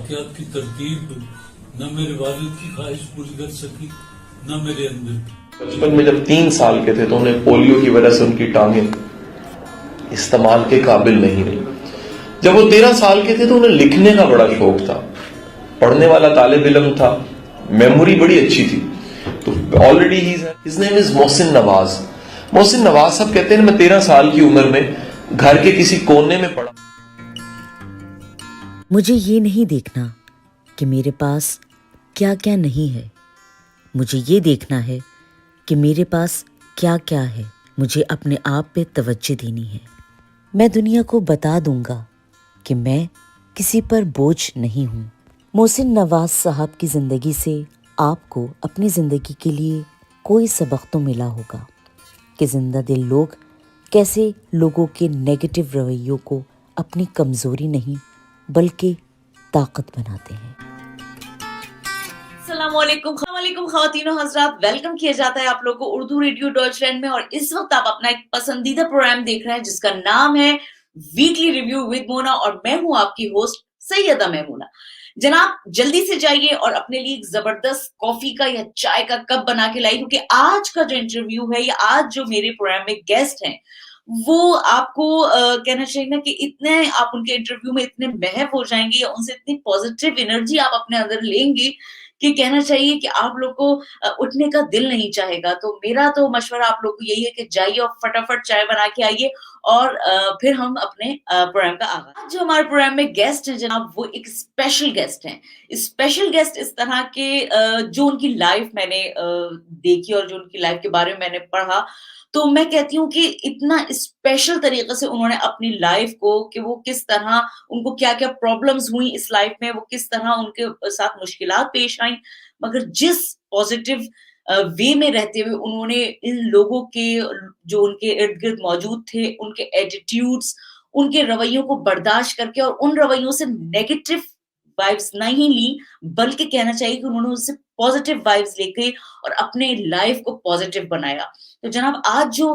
वाकयात की तरतीब न मेरे वालिद की ख्वाहिश पूरी कर सकी, न मेरे अंदर की। बचपन में जब 3 साल के थे तो उन्हें पोलियो की वजह से उनकी टांगें इस्तेमाल के काबिल नहीं रही। जब वो 13 साल के थे तो उन्हें लिखने का बड़ा शौक था, पढ़ने वाला तालिब इल्म था, मेमोरी बड़ी अच्छी थी। तो already his name is Mohsin Nawaz. Mohsin Nawaz साहब कहते हैं मैं 13 साल की उम्र में घर के किसी कोने में पड़ा। मुझे ये नहीं देखना कि मेरे पास क्या क्या नहीं है, मुझे ये देखना है कि मेरे पास क्या क्या है। मुझे अपने आप पे तवज्जो देनी है। मैं दुनिया को बता दूंगा कि मैं किसी पर बोझ नहीं हूँ। मोहसिन नवाज साहब की ज़िंदगी से आपको अपनी ज़िंदगी के लिए कोई सबक तो मिला होगा कि जिंदा दिल लोग कैसे लोगों के नेगेटिव रवैयों को अपनी कमज़ोरी नहीं बल्कि ताकत बनाते हैं। अस्सलामुअलैकुम ख़वातीनो हज़रात, वेलकम किया जाता है आप लोगों को उर्दू रेडियो डॉइचलैंड में। और इस वक्त आप अपना एक पसंदीदा प्रोग्राम देख रहे हैं जिसका नाम है वीकली रिव्यू विद मोना, और मैं हूं आपकी होस्ट सैयदा मेमूना। जनाब जल्दी से जाइए और अपने लिए एक जबरदस्त कॉफी का या चाय का कप बना के लाइए, क्योंकि आज का जो इंटरव्यू है या आज जो मेरे प्रोग्राम में गेस्ट हैं वो आपको कहना चाहिए ना कि इतने आप उनके इंटरव्यू में इतने महव हो जाएंगे या उनसे इतनी पॉजिटिव एनर्जी आप अपने अंदर लेंगे कि कहना चाहिए कि आप लोग को उठने का दिल नहीं चाहेगा। तो मेरा तो मशवरा आप लोग को यही है कि जाइए और फटाफट चाय बना के आइए और फिर हम अपने प्रोग्राम का आगाज। आज जो हमारे प्रोग्राम में गेस्ट हैं जनाब, वो एक स्पेशल गेस्ट हैं। स्पेशल गेस्ट इस तरह के जो उनकी लाइफ मैंने देखी और जो उनकी लाइफ के बारे में मैंने पढ़ा, तो मैं कहती हूँ कि इतना स्पेशल तरीके से उन्होंने अपनी लाइफ को, कि वो किस तरह उनको क्या-क्या प्रॉब्लम्स हुई इस लाइफ में, वो किस तरह उनके साथ मुश्किलात पेश आई, मगर जिस पॉजिटिव वे में रहते हुए उन्होंने इन लोगों के जो उनके इर्द-गिर्द मौजूद थे, उनके एटीट्यूड्स, उनके रवैयों को बर्दाश्त करके और उन रवैयों से नेगेटिव वाइब्स नहीं ली, बल्कि कहना चाहिए कि उन्होंने उससे पॉजिटिव वाइब्स लेके और अपने लाइफ को पॉजिटिव बनाया। तो जनाब आज जो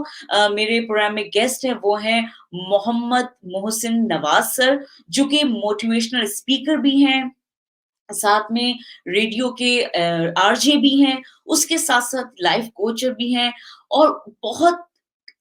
मेरे प्रोग्राम में गेस्ट हैं वो हैं मोहम्मद मोहसिन नवाज सर, जो कि मोटिवेशनल स्पीकर भी हैं, साथ में रेडियो के आरजे भी हैं, उसके साथ-साथ लाइफ कोच भी हैं और बहुत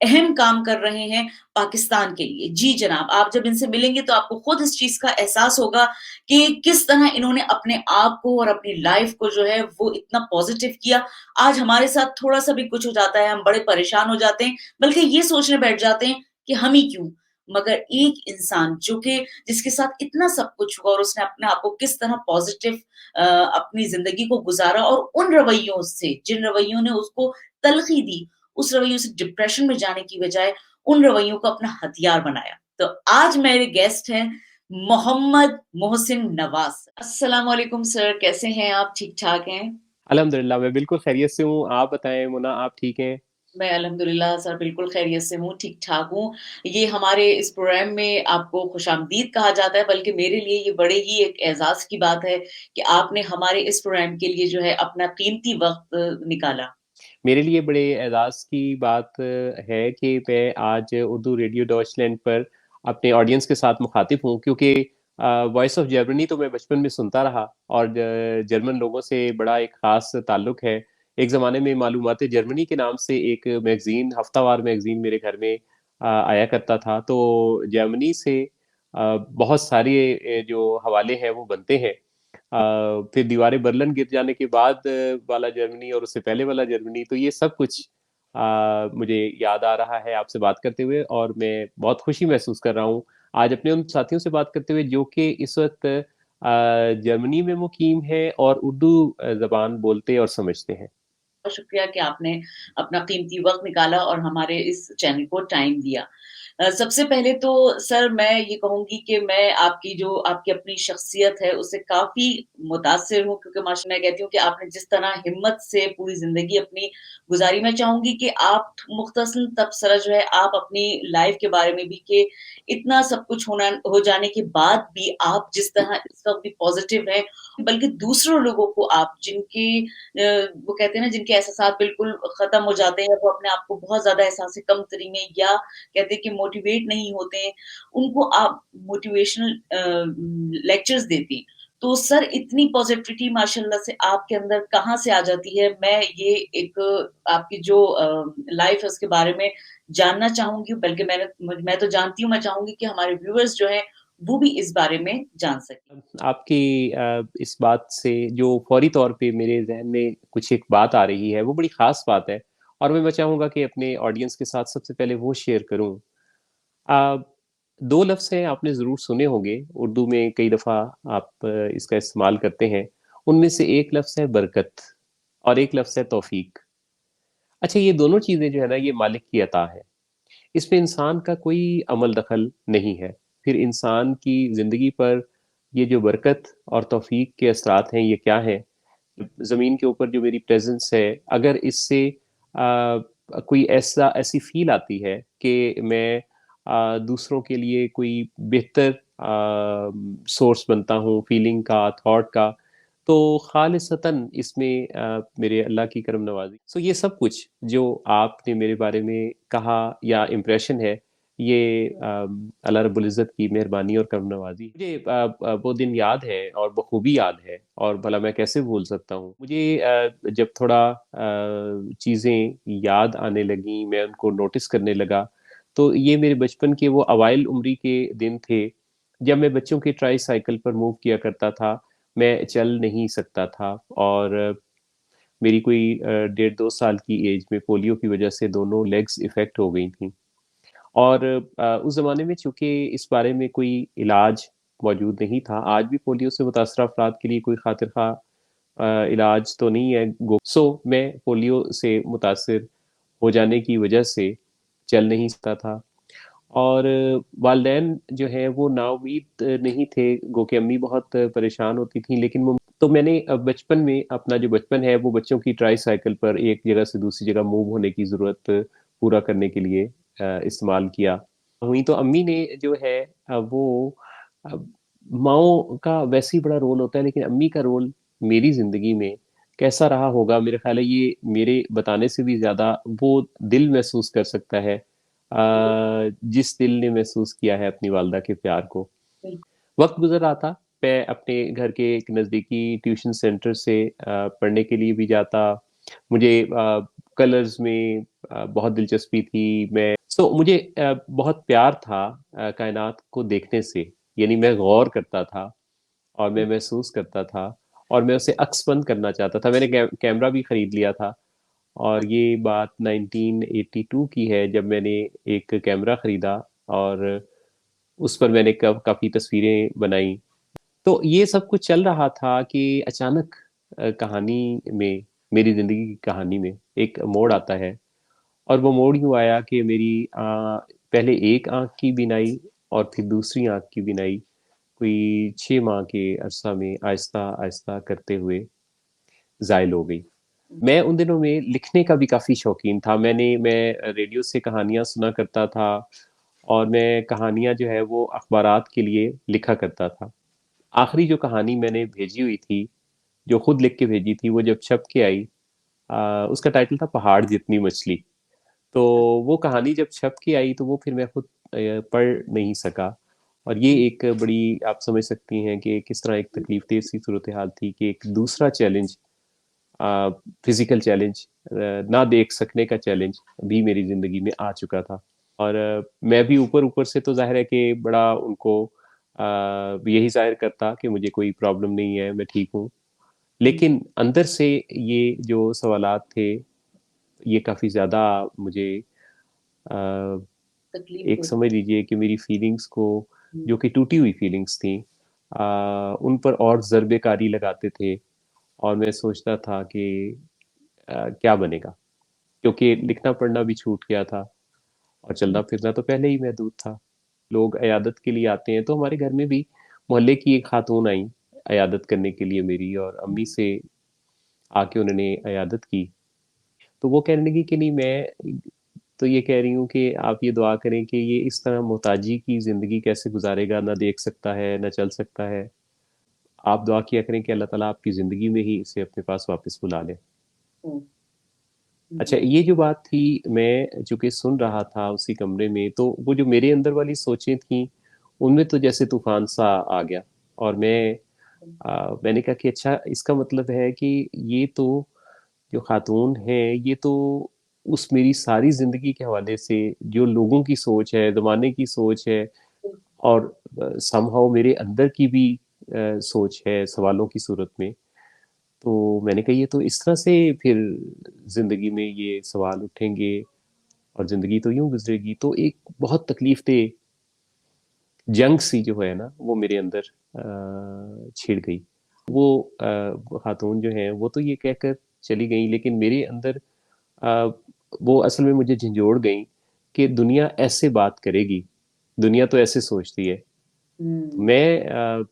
अहम काम कर रहे हैं पाकिस्तान के लिए। जी जनाब, आप जब इनसे मिलेंगे तो आपको खुद इस चीज़ का एहसास होगा कि किस तरह इन्होंने अपने आप को और अपनी लाइफ को जो है वो इतना पॉजिटिव किया। आज हमारे साथ थोड़ा-सा भी कुछ हो जाता है, हम बड़े परेशान हो जाते हैं, बल्कि ये सोचने बैठ जाते हैं कि हम ही क्यों? मगर एक इंसान जो कि जिसके साथ इतना सब कुछ हुआ और उसने अपने आप को किस तरह पॉजिटिव अपनी ज़िंदगी को गुज़ारा और उन रवैयों से, जिन रवैयों ने उसको तलख़ी दी, उस रवैयों से डिप्रेशन में जाने की बजाय उन रवैयों को अपना हथियार बनाया। तो आज मेरे गेस्ट हैं मोहम्मद मोहसिन नवाज। अस्सलाम वालेकुम सर, कैसे हैं आप? ठीक-ठाक हैं? अल्हम्दुलिल्लाह, मैं बिल्कुल खैरियत से हूँ। आप बताएँ मुन्ना, आप ठीक हैं? मैं अल्हम्दुलिल्लाह सर बिल्कुल खैरियत से हूँ, ठीक-ठाक हूँ। ये हमारे इस प्रोग्राम में आपको खुशामदीद कहा जाता है, बल्कि मेरे लिए ये बड़े ही एक एज़ाज़ की बात है कि आपने हमारे इस प्रोग्राम के लिए जो है अपना कीमती वक़्त निकाला। मेरे लिए बड़े एज़ाज़ की बात है कि मैं आज उर्दू रेडियो डॉइचलैंड पर अपने ऑडियंस के साथ मुख़ातिब हूँ, क्योंकि वॉइस ऑफ जर्मनी तो मैं बचपन में सुनता रहा और जर्मन लोगों से बड़ा एक ख़ास ताल्लुक है। एक ज़माने में मालूमात जर्मनी के नाम से एक मैगज़ीन, हफ्तावार मैगज़ीन मेरे घर में आया करता था। तो जर्मनी से बहुत सारे जो हवाले हैं वो बनते हैं। फिर दीवार बर्लिन गिर जाने के बाद वाला जर्मनी और उससे पहले वाला जर्मनी, तो ये सब कुछ मुझे याद आ रहा है आपसे बात करते हुए, और मैं बहुत खुशी महसूस कर रहा हूँ आज अपने उन साथियों से बात करते हुए जो कि इस वक्त जर्मनी में मुकीम है और उर्दू ज़बान बोलते और समझते हैं। बहुत शुक्रिया कि आपने अपना कीमती वक़्त निकाला और हमारे इस चैनल को टाइम दिया। सबसे पहले तो सर मैं ये कहूँगी कि मैं आपकी जो आपकी अपनी शख्सियत है उससे काफ़ी मुतासिर हूँ, क्योंकि माशा मैं कहती हूँ कि आपने जिस तरह हिम्मत से पूरी ज़िंदगी अपनी गुज़ारी, मैं चाहूँगी कि आप मुख्तसर तबसरा जो है आप अपनी लाइफ़ के बारे में भी, कि इतना सब कुछ हो जाने के बाद भी आप जिस तरह इस वक़्त भी पॉज़िटिव हैं, बल्कि दूसरों लोगों को आप जिनके वो कहते हैं ना जिनके एहसासात बिल्कुल ख़त्म हो जाते हैं, वो अपने आप को बहुत ज़्यादा एहसास कमतरी में या कहते हैं कि मोटिवेट नहीं होते हैं, उनको आप मोटिवेशनल लेक्चर्स देती हैं। तो सर इतनी पॉजिटिविटी माशाल्लाह से आपके अंदर कहाँ से आ जाती है? मैं ये एक आपकी जो लाइफ है उसके बारे में जानना चाहूँगी, बल्कि मैं तो जानती हूँ, मैं चाहूँगी कि हमारे व्यूअर्स जो हैं वो भी इस बारे में जान सकें। आपकी इस बात से जो फौरी तौर पे मेरे ज़हन में कुछ एक बात आ रही है, वो बड़ी ख़ास बात है और मैं चाहूँगा कि अपने ऑडियंस के साथ सबसे पहले वो शेयर करूँ। अ, 2 लफ्ज़ हैं आपने ज़रूर सुने होंगे, उर्दू में कई दफ़ा आप इसका इस्तेमाल करते हैं। उनमें से एक लफ्ज़ है बरकत और एक लफ्ज़ है तौफ़ीक। अच्छा ये दोनों चीज़ें जो है ना ये मालिक की अता है। इसमें इंसान का कोई अमल दखल नहीं है। फिर इंसान की ज़िंदगी पर ये जो बरकत और तौफ़ीक के असरात हैं ये क्या हैं? ज़मीन के ऊपर जो मेरी प्रेज़ेंस है अगर इससे कोई ऐसी फ़ील आती है कि मैं दूसरों के लिए कोई बेहतर सोर्स बनता हूँ फ़ीलिंग का, थॉट का, तो ख़ालिसतन इसमें मेरे अल्लाह की करम नवाज़ी। सो ये सब कुछ जो आपने मेरे बारे में कहा या इम्प्रेशन है, ये अल्लाह रब्बुल इज़्ज़त की मेहरबानी और करम नवाज़ी। मुझे वो दिन याद है और बखूबी याद है और भला मैं कैसे भूल सकता हूँ। मुझे जब थोड़ा चीज़ें याद आने लगीं, मैं उनको नोटिस करने लगा, तो ये मेरे बचपन के वो अवाइल उम्री के दिन थे, जब मैं बच्चों के ट्राई-साइकिल पर मूव किया करता था। मैं चल नहीं सकता था और मेरी कोई 1.5-2 साल की एज में पोलियो की वजह से दोनों लेग्स इफ़ेक्ट हो गई थीं। और उस ज़माने में चूँकि इस बारे में कोई इलाज मौजूद नहीं था, आज भी पोलियो से मुतासर अफ़राद के लिए कोई ख़ातिर-ख़्वाह इलाज तो नहीं है। सो मैं पोलियो से मुतासिर हो जाने की वजह से चल नहीं सकता था और वालदैन जो हैं वो नाउम्मीद नहीं थे, गो कि अम्मी बहुत परेशान होती थीं, लेकिन वो तो मैंने बचपन में अपना जो बचपन है वो बच्चों की ट्राई-साइकिल पर एक जगह से दूसरी जगह मूव होने की ज़रूरत पूरा करने के लिए इस्तेमाल किया। हुई तो अम्मी ने जो है वो अ, माँओं का वैसे ही बड़ा रोल होता है, लेकिन अम्मी का रोल मेरी ज़िंदगी में कैसा रहा होगा, मेरा ख़्याल है ये मेरे बताने से भी ज़्यादा वो दिल महसूस कर सकता है जिस दिल ने महसूस किया है अपनी वालिदा के प्यार को। वक़्त गुज़र रहा था, मैं अपने घर के एक नज़दीकी ट्यूशन सेंटर से पढ़ने के लिए भी जाता। मुझे कलर्स में बहुत दिलचस्पी थी। मुझे बहुत प्यार था कायनात को देखने से, यानी मैं गौर करता था और मैं महसूस करता था और मैं उसे अक्सबंद करना चाहता था। मैंने कैमरा भी खरीद लिया था और ये बात 1982 की है जब मैंने एक कैमरा खरीदा और उस पर मैंने काफ़ी तस्वीरें बनाई। तो ये सब कुछ चल रहा था कि अचानक कहानी में मेरी ज़िंदगी की कहानी में एक मोड़ आता है और वो मोड़ यूँ आया कि मेरी पहले एक आँख की बीनाई और फिर दूसरी आँख की बीनाई कोई 6 माह के अरसा में आहिस्ता-आहिस्ता करते हुए ज़ाइल हो गई। मैं उन दिनों में लिखने का भी काफ़ी शौकीन था। मैं रेडियो से कहानियाँ सुना करता था और मैं कहानियाँ जो है वो अख़बारात के लिए लिखा करता था। आखिरी जो कहानी मैंने भेजी हुई थी, जो खुद लिख के भेजी थी, वो जब छप के आई उसका टाइटल था पहाड़ जितनी मछली। तो वो कहानी जब छप के आई तो वो फिर मैं खुद पढ़ नहीं सका और ये एक बड़ी आप समझ सकती हैं कि किस तरह एक तकलीफ़देह सी सूरत-ए-हाल थी कि एक दूसरा चैलेंज फिज़िकल चैलेंज ना देख सकने का चैलेंज भी मेरी ज़िंदगी में आ चुका था। और मैं भी ऊपर-ऊपर से तो ज़ाहिर है कि बड़ा उनको यही ज़ाहिर करता कि मुझे कोई प्रॉब्लम नहीं है, मैं ठीक हूँ। लेकिन अंदर से ये जो सवालात थे, ये काफ़ी ज़्यादा मुझे अ, तकलीफ एक हो समझ लीजिए कि मेरी फीलिंग्स को हुँ, जो कि टूटी हुई फीलिंग्स थी उन पर और ज़रबे-कारी लगाते थे और मैं सोचता था कि क्या बनेगा? क्योंकि लिखना-पढ़ना भी छूट गया था और चलना-फिरना तो पहले ही महदूद था। लोग इयादत के लिए आते हैं, तो हमारे घर में भी मोहल्ले की एक खातून आई इयादत करने के लिए मेरी और अम्मी से आके उन्होंने इयादत की। तो वो कहने लगी कि नहीं मैं तो ये कह रही हूँ कि आप ये दुआ करें कि ये इस तरह मोहताजी की ज़िंदगी कैसे गुज़ारेगा, ना देख सकता है, ना चल सकता है। आप दुआ किया करें कि अल्लाह ताला आपकी ज़िंदगी में ही इसे अपने पास वापस बुला ले। हुँ, अच्छा जी, ये जो बात थी मैं चूँकि सुन रहा था उसी कमरे में, तो वो जो मेरे अंदर वाली सोचें थीं, उनमें तो जैसे तूफ़ान सा आ गया और मैं मैंने कहा कि अच्छा, इसका मतलब है कि ये तो जो खातून है, ये तो उस मेरी सारी जिंदगी के हवाले से जो लोगों की सोच है, जमाने की सोच है, और समहाउ मेरे अंदर की भी सोच है सवालों की सूरत में। तो मैंने कहा ये तो इस तरह से फिर जिंदगी में ये सवाल उठेंगे और जिंदगी तो यूं गुजरेगी। तो एक बहुत तकलीफ दे जंग सी जो है ना, वो मेरे अंदर छिड़ गई। वो खातून जो है वो तो ये कहकर चली गई, लेकिन मेरे अंदर अ, वो असल में मुझे झंझोड़ गई कि दुनिया ऐसे बात करेगी, दुनिया तो ऐसे सोचती है। मैं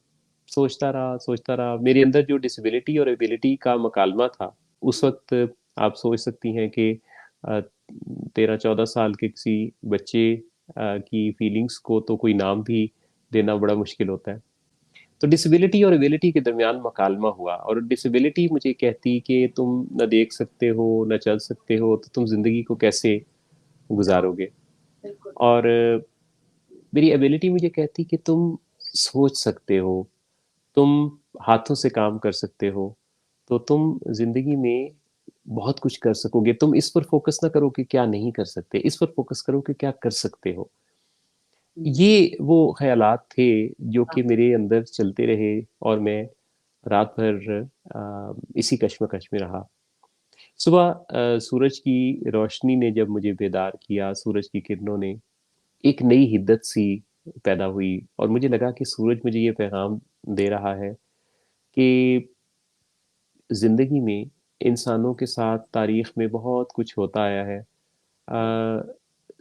सोचता रहा। मेरे अंदर जो डिसेबिलिटी और एबिलिटी का मकालमा था उस वक्त, आप सोच सकती हैं कि 13-14 साल के किसी बच्चे की फीलिंग्स को तो कोई नाम भी देना बड़ा मुश्किल होता है। तो डिसेबिलिटी और एबिलिटी के दरमियान मकालमा हुआ, और डिसेबिलिटी मुझे कहती कि तुम न देख सकते हो न चल सकते हो, तो तुम जिंदगी को कैसे गुजारोगे। और मेरी एबिलिटी मुझे कहती कि तुम सोच सकते हो, तुम हाथों से काम कर सकते हो, तो तुम जिंदगी में बहुत कुछ कर सकोगे। तुम इस पर फोकस ना करो कि क्या नहीं कर सकते, इस पर फोकस करो कि क्या कर सकते हो। ये वो ख्यालात थे जो कि मेरे अंदर चलते रहे, और मैं रात भर इसी कश्मकश में रहा। सुबह सूरज की रोशनी ने जब मुझे बेदार किया, सूरज की किरणों ने, एक नई हिद्दत सी पैदा हुई, और मुझे लगा कि सूरज मुझे ये पैगाम दे रहा है कि जिंदगी में इंसानों के साथ तारीख में बहुत कुछ होता आया है।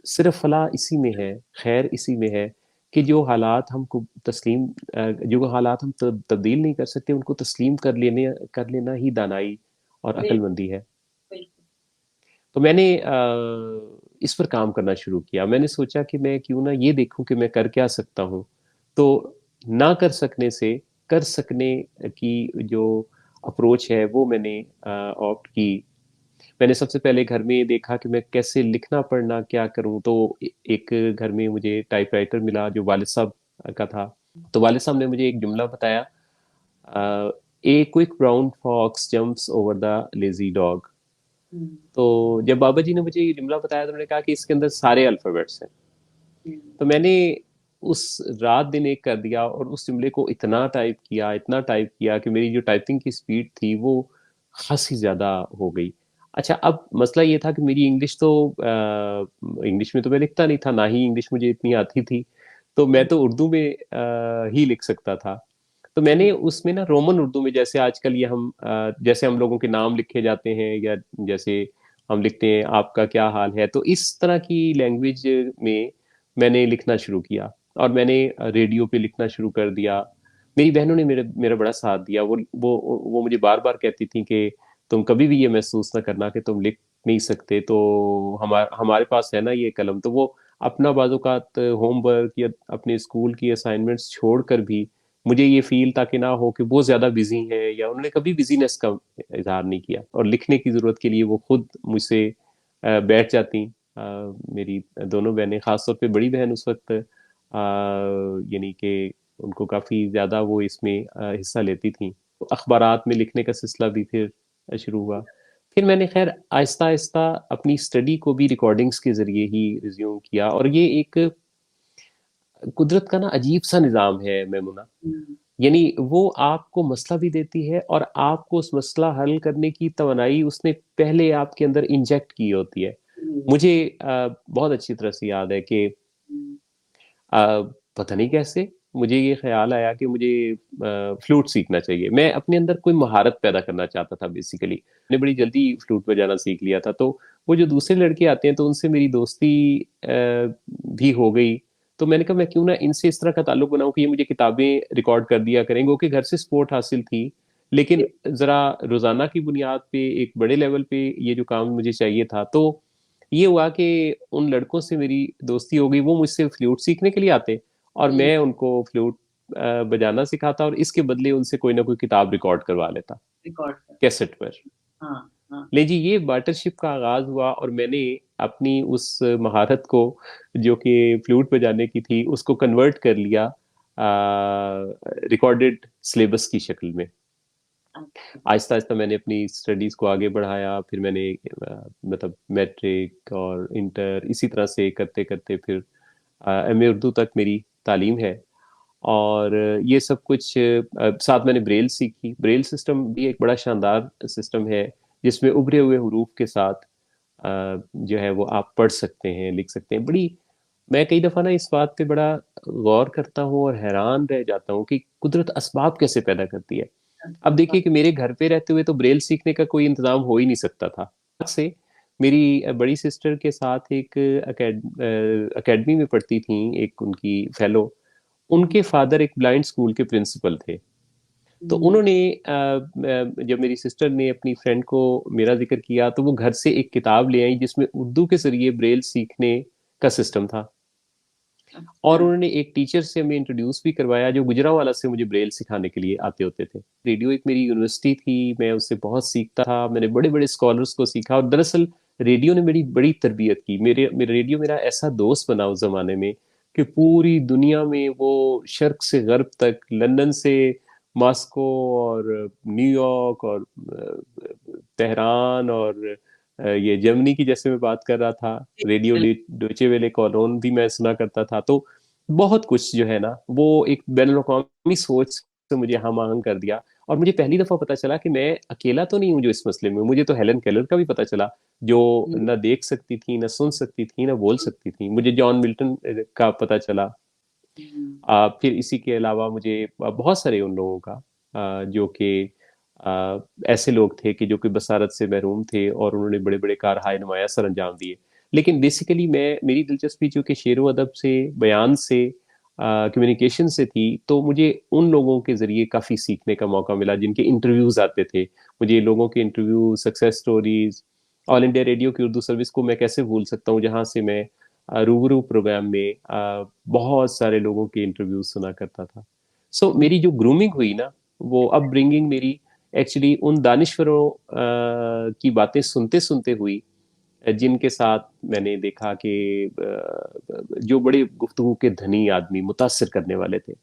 सिर्फ फलाह इसी में है, खैर इसी में है कि जो हालात हमको तस्लीम जो हालात हम तब्दील नहीं कर सकते, उनको तस्लीम कर लेना ही दानाई और अक्लमंदी है। तो मैंने इस पर काम करना शुरू किया। मैंने सोचा कि मैं क्यों ना ये देखूं कि मैं कर क्या सकता हूँ। तो ना कर सकने से कर सकने की जो अप्रोच है वो मैंने ऑप्ट की। मैंने सबसे पहले घर में ये देखा कि मैं कैसे लिखना पढ़ना क्या करूं। तो एक घर में मुझे टाइपराइटर मिला जो वालिद साहब का था। तो वालिद साहब ने मुझे एक जुमला बताया, a quick brown fox jumps over the lazy dog. तो जब बाबा जी ने मुझे ये जुमला बताया तो मैंने कहा कि इसके अंदर सारे अल्फाबेट्स हैं। तो मैंने उस रात दिन एक कर दिया, और उस जुमले को इतना टाइप किया कि मेरी जो टाइपिंग की स्पीड थी वो खासी ज़्यादा हो गई। अच्छा, अब मसला ये था कि मेरी इंग्लिश में तो मैं लिखता नहीं था, ना ही इंग्लिश मुझे इतनी आती थी। तो मैं तो उर्दू में ही लिख सकता था। तो मैंने उसमें ना रोमन उर्दू में, जैसे आजकल ये जैसे हम लोगों के नाम लिखे जाते हैं, या जैसे हम लिखते हैं आपका क्या हाल है, तो इस तरह की लैंग्वेज में मैंने लिखना शुरू किया, और मैंने रेडियो पे लिखना शुरू कर दिया। मेरी बहनों ने मेरा बड़ा साथ दिया। वो मुझे बार बार कहती थी कि तुम कभी भी ये महसूस ना करना कि तुम लिख नहीं सकते, तो हमारे पास है ना ये कलम। तो वो अपना बाज़-औक़ात होमवर्क या अपने स्कूल की असाइनमेंट्स छोड़कर भी मुझे ये फील ताकि ना हो कि वो ज़्यादा बिजी हैं, या उन्होंने कभी बिजीनेस का इजहार नहीं किया, और लिखने की ज़रूरत के लिए वो खुद मुझसे बैठ जाती। मेरी दोनों बहनें, ख़ास तौर पे बड़ी बहन उस वक्त यानी कि उनको काफ़ी ज़्यादा वो इसमें हिस्सा लेती थी। तो अखबारात में लिखने का सिलसिला भी फिर शुरू हुआ। फिर मैंने खैर आहिस्ता आहिस्ता अपनी स्टडी को भी रिकॉर्डिंग्स के ज़रिए ही रिज्यूम किया, और ये एक कुदरत का ना अजीब सा निज़ाम है मैमुना। यानी वो आपको मसला भी देती है, और आपको उस मसला हल करने की तवानाई उसने पहले आपके अंदर इंजेक्ट की होती है। मुझे बहुत अच्छी तरह से याद है कि पता नहीं कैसे मुझे ये ख्याल आया कि मुझे फ्लूट सीखना चाहिए। मैं अपने अंदर कोई महारत पैदा करना चाहता था बेसिकली। मैंने बड़ी जल्दी फ्लूट बजाना सीख लिया था। तो वो जो दूसरे लड़के आते हैं तो उनसे मेरी दोस्ती भी हो गई। तो मैंने कहा मैं क्यों ना इनसे इस तरह का ताल्लुक बनाऊं कि ये मुझे किताबें रिकॉर्ड कर दिया करेंगे, क्योंकि घर से सपोर्ट हासिल थी, लेकिन ज़रा रोज़ाना की बुनियाद पे एक बड़े लेवल पे ये जो काम मुझे चाहिए था। तो ये हुआ कि उन लड़कों से मेरी दोस्ती हो गई। वो मुझसे फ्लूट सीखने के लिए आते, और मैं उनको फ्लूट बजाना सिखाता, और इसके बदले उनसे कोई ना कोई किताब रिकॉर्ड करवा लेता कैसेट पर। ले जी, ये बार्टरशिप का आगाज हुआ, और मैंने अपनी उस महारत को जो कि फ्लूट बजाने की थी उसको कन्वर्ट कर लिया रिकॉर्डेड सिलेबस की शक्ल में। अच्छा। आहिस्ता आहिस्ता मैंने अपनी स्टडीज़ को आगे बढ़ाया, फिर मैंने मतलब मैट्रिक और इंटर इसी तरह से करते करते फिर एमए उर्दू तक मेरी तालीम है। और ये सब कुछ साथ मैंने ब्रेल सीखी। ब्रेल सिस्टम भी एक बड़ा शानदार सिस्टम है जिसमें उभरे हुए हरूफ के साथ जो है वो आप पढ़ सकते हैं, लिख सकते हैं। बड़ी मैं कई दफ़ा ना इस बात पे बड़ा गौर करता हूँ और हैरान रह जाता हूँ कि कुदरत असबाब कैसे पैदा करती है। अब देखिए कि मेरे घर पे रहते हुए तो ब्रेल सीखने का कोई इंतजाम हो ही नहीं सकता था। से मेरी बड़ी सिस्टर के साथ एक अकेडमी में पढ़ती थी, एक उनकी फेलो, उनके फादर एक ब्लाइंड स्कूल के प्रिंसिपल थे। तो उन्होंने जब मेरी सिस्टर ने अपनी फ्रेंड को मेरा जिक्र किया तो वो घर से एक किताब ले आई जिसमें उर्दू के जरिए ब्रेल सीखने का सिस्टम था। और उन्होंने एक टीचर से हमें इंट्रोड्यूस भी करवाया जो गुजरांवाला से मुझे ब्रेल सिखाने के लिए आते होते थे। रेडियो एक मेरी यूनिवर्सिटी थी, मैं उससे बहुत सीखता था, मैंने बड़े बड़े स्कॉलर्स को सीखा। और दरअसल रेडियो ने मेरी बड़ी तरबियत की। मेरे रेडियो मेरा ऐसा दोस्त बना उस जमाने में कि पूरी दुनिया में वो शर्क से गर्ब तक, लंदन से मॉस्को और न्यूयॉर्क और तेहरान और ये जर्मनी की जैसे मैं बात कर रहा था, रेडियो डोइचे वेले कॉलोन भी मैं सुना करता था। तो बहुत कुछ जो है ना वो एक बैनुल-अक़वामी सोच से मुझे हम आहंग कर दिया। और मुझे पहली दफा पता चला कि मैं अकेला तो नहीं हूँ जो इस मसले में। मुझे तो हेलन केलर का भी पता चला जो न देख सकती थी, न सुन सकती थी, न बोल सकती थी। मुझे जॉन मिल्टन का पता चला। फिर इसी के अलावा मुझे बहुत सारे उन लोगों का जो कि ऐसे लोग थे कि जो कि बसारत से महरूम थे और उन्होंने बड़े बड़े कारहाय नुमाया सर अंजाम दिए। लेकिन बेसिकली मेरी दिलचस्पी चूंकि शेर व अदब से, बयान से, कम्युनिकेशन से थी, तो मुझे उन लोगों के जरिए काफ़ी सीखने का मौका मिला जिनके इंटरव्यूज़ आते थे। मुझे लोगों के interview, success stories, all India radio की उर्दू सर्विस को मैं कैसे भूल सकता हूँ जहाँ से मैं रूबरू प्रोग्राम में बहुत सारे लोगों के इंटरव्यूज सुना करता था। सो मेरी जो ग्रूमिंग हुई ना, वो अपब्रिंगिंग मेरी एक्चुअली उन दानिश्वरों की बातें सुनते सुनते हुई जिनके साथ मैंने देखा कि जो बड़े गुफ्तगू के धनी आदमी, मुतासिर करने वाले थे।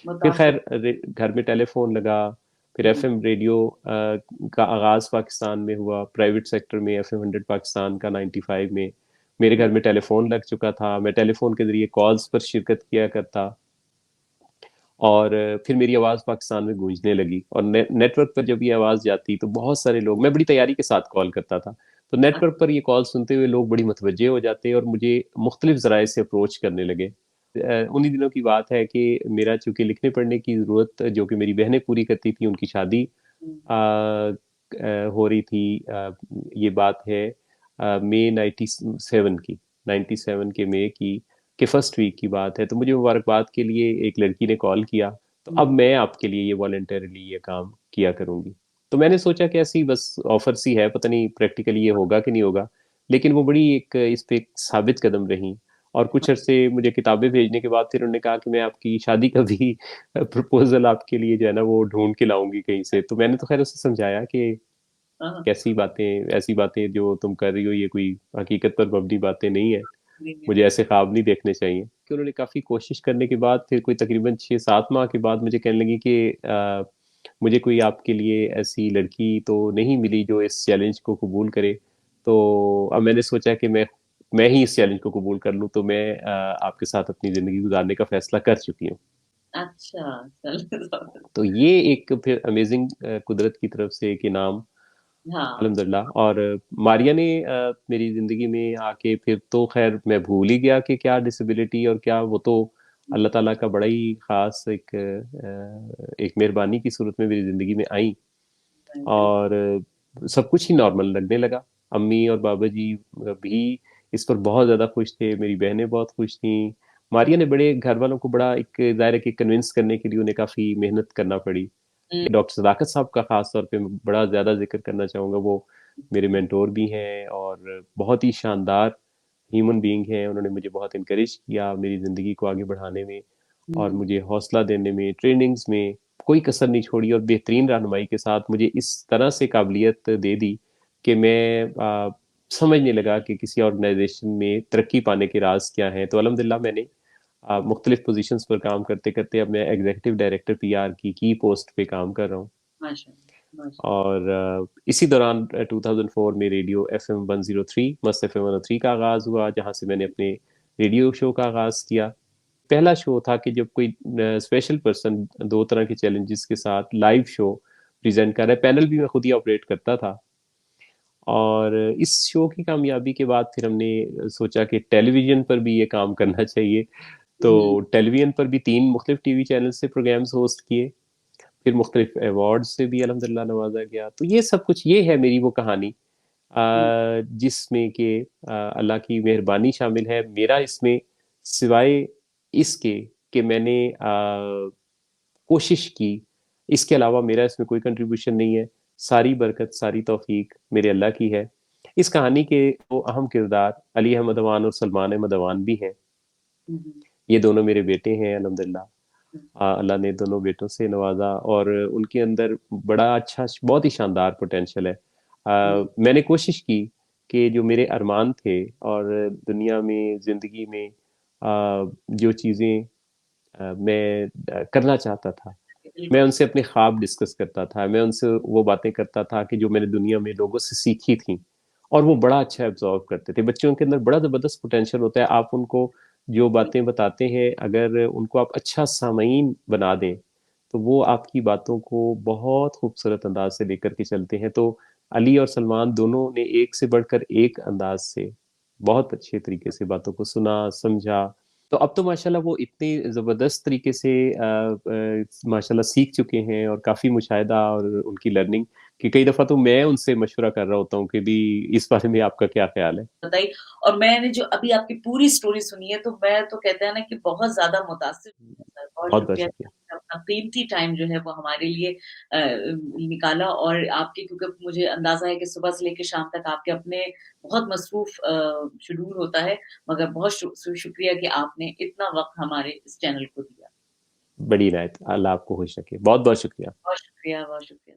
फिर खैर घर में टेलीफोन लगा, फिर एफएम रेडियो का आगाज पाकिस्तान में हुआ, प्राइवेट सेक्टर में एफएम 100 पाकिस्तान का 95 में मेरे घर में टेलीफोन लग चुका था। मैं टेलीफोन के जरिए कॉल्स पर शिरकत किया करता और फिर मेरी आवाज़ पाकिस्तान में गूंजने लगी। और नेटवर्क पर जब ये आवाज़ जाती तो बहुत सारे लोग, मैं बड़ी तैयारी के साथ कॉल करता था, तो नेटवर्क पर ये कॉल सुनते हुए लोग बड़ी मुतवज्जे हो जाते और मुझे मुख्तलिफ ज़राए से अप्रोच करने लगे। उन्हीं दिनों की बात है कि मेरा चूंकि लिखने पढ़ने की ज़रूरत जो कि मेरी बहनें पूरी करती थी, उनकी शादी हो रही थी। ये बात है मई 97 की, 97 के मई की के फर्स्ट वीक की बात है। तो मुझे मुबारकबाद के लिए एक लड़की ने कॉल किया, तो अब मैं आपके लिए ये वॉलंटरली ये काम किया करूंगी। तो मैंने सोचा कि ऐसी बस ऑफर सी है, पता नहीं प्रैक्टिकली ये होगा कि नहीं होगा। लेकिन वो बड़ी एक इस पे एक साबित कदम रही। और कुछ अरसे मुझे किताबें भेजने के बाद फिर उन्होंने कहा कि मैं आपकी शादी का भी प्रपोजल आपके लिए जो है ना वो ढूंढ के लाऊंगी कहीं से। तो मैंने तो खैर उसे समझाया कि कैसी बातें, ऐसी बातें जो तुम कर रही हो ये कोई हकीकत पर मबनी बातें नहीं है, मुझे ऐसे ख्वाब नहीं देखने चाहिए। कि उन्होंने काफ़ी कोशिश करने के बाद फिर कोई तकरीबन 6-7 माह के बाद मुझे कहने लगी कि मुझे कोई आपके लिए ऐसी लड़की तो नहीं मिली जो इस चैलेंज को कबूल करे। तो अब मैंने सोचा कि मैं ही इस चैलेंज को कबूल कर लूँ, तो मैं आपके साथ अपनी ज़िंदगी गुजारने का फैसला कर चुकी हूँ। अच्छा, चलो। तो ये एक फिर अमेजिंग कुदरत की तरफ से एक इनाम हाँ। अल्हम्दुलिल्लाह। और मारिया ने मेरी ज़िंदगी में आके फिर तो खैर मैं भूल ही गया कि क्या डिसेबिलिटी और क्या, वो तो अल्लाह ताला का बड़ा ही ख़ास एक मेहरबानी की सूरत में मेरी ज़िंदगी में आई और सब कुछ ही नॉर्मल लगने लगा। अम्मी और बाबा जी भी इस पर बहुत ज़्यादा खुश थे, मेरी बहनें बहुत खुश थीं। मारिया ने बड़े घर वालों को बड़ा एक ज़ाहिर है कि कन्विंस करने के लिए उन्हें काफ़ी मेहनत करना पड़ी। डॉक्टर सदाकत साहब का ख़ास तौर पे मैं बड़ा ज़्यादा ज़िक्र करना चाहूँगा। वो मेरे मेंटोर भी हैं और बहुत ही शानदार ह्यूमन बीइंग हैं। उन्होंने मुझे बहुत एनकरेज किया मेरी ज़िंदगी को आगे बढ़ाने में और मुझे हौसला देने में, ट्रेनिंग्स में कोई कसर नहीं छोड़ी और बेहतरीन रहनुमाई के साथ मुझे इस तरह से काबिलियत दे दी कि मैं समझने लगा कि किसी ऑर्गेनाइजेशन में तरक्की पाने के राज क्या हैं। तो अल्हम्दुलिल्लाह मैंने मुख्तलिफ पोजीशंस पर काम करते करते अब मैं एग्जीक्यूटिव डायरेक्टर पीआर की पोस्ट पे काम कर रहा हूँ। माशाल्लाह, माशाल्लाह। और इसी दौरान 2004 में रेडियो FM 103 मस्त FM 103 का आगाज़ हुआ, जहाँ से मैंने अपने रेडियो शो का आगाज़ किया। पहला शो था कि जब कोई स्पेशल पर्सन दो तरह के चैलेंजेस के साथ लाइव शो प्रेजेंट कर रहा है। पैनल भी मैं खुद ही ऑपरेट करता था। और इस शो की कामयाबी के बाद फिर हमने सोचा कि टेलीविज़न पर भी ये काम करना चाहिए। तो हुँ, टेलीविज़न पर भी 3 मुख्तलिफ टीवी चैनल से प्रोग्राम्स होस्ट किए। फिर मुख्तलिफ अवार्ड से भी अल्हम्दुलिल्लाह नवाजा गया। तो ये सब कुछ ये है मेरी वो कहानी, हुँ, जिसमें कि अल्लाह की मेहरबानी शामिल है। मेरा इसमें सिवाय इसके कि मैंने कोशिश की, इसके अलावा मेरा इसमें कोई कंट्रीब्यूशन नहीं है। सारी बरकत, सारी तौफीक मेरे अल्लाह की है। इस कहानी के वो अहम किरदार अली अहमद अवान और सलमान अहमद अवान भी हैं। हुँ, हुँ, ये दोनों मेरे बेटे हैं अल्हम्दुलिल्लाह। हुँ, अल्लाह ने दोनों बेटों से नवाजा और उनके अंदर बड़ा अच्छा बहुत ही शानदार पोटेंशियल है। हुँ, मैंने कोशिश की कि जो मेरे अरमान थे और दुनिया में ज़िंदगी में जो चीज़ें मैं करना चाहता था, मैं बिल्कुल। उनसे अपने ख्वाब डिस्कस करता था। मैं उनसे वो बातें करता था कि जो मैंने दुनिया में लोगों से सीखी थी, और वो बड़ा अच्छा एब्ज़ॉर्ब करते थे। बच्चों के अंदर बड़ा ज़बरदस्त पोटेंशियल होता है। आप उनको जो बातें बताते हैं, अगर उनको आप अच्छा सामीन बना दें, तो वो आपकी बातों को बहुत खूबसूरत अंदाज़ से लेकर के चलते हैं। तो अली और सलमान दोनों ने एक से बढ़कर एक अंदाज़ से बहुत अच्छे तरीके से बातों को सुना, समझा। तो अब तो माशाल्लाह वो इतनी ज़बरदस्त तरीके से माशाल्लाह सीख चुके हैं, और काफ़ी मुशाहिदा और उनकी लर्निंग कि कई दफ़ा तो मैं उनसे मशवरा कर रहा होता हूँ कि भी इस बारे में आपका क्या ख़्याल है? बताई और मैंने जो अभी आपकी पूरी स्टोरी सुनी है, तो मैं तो कहते हैं ना कि बहुत ज़्यादा मुतासिर हुई हूँ सर। बहुत बहुत-बहुत शुक्रिया कि शुक्रिया। आपने अपना कीमती टाइम जो है वो हमारे लिए निकाला और आपके क्योंकि मुझे अंदाज़ा है कि सुबह से लेके शाम तक आपके अपने बहुत मसरूफ़ शेड्यूल होता है, मगर बहुत शुक्रिया कि आपने इतना वक़्त हमारे इस चैनल को दिया। बड़ी इनायत, अल्लाह आपको खुश रखे। बहुत-बहुत शुक्रिया। बहुत शुक्रिया, बहुत शुक्रिया।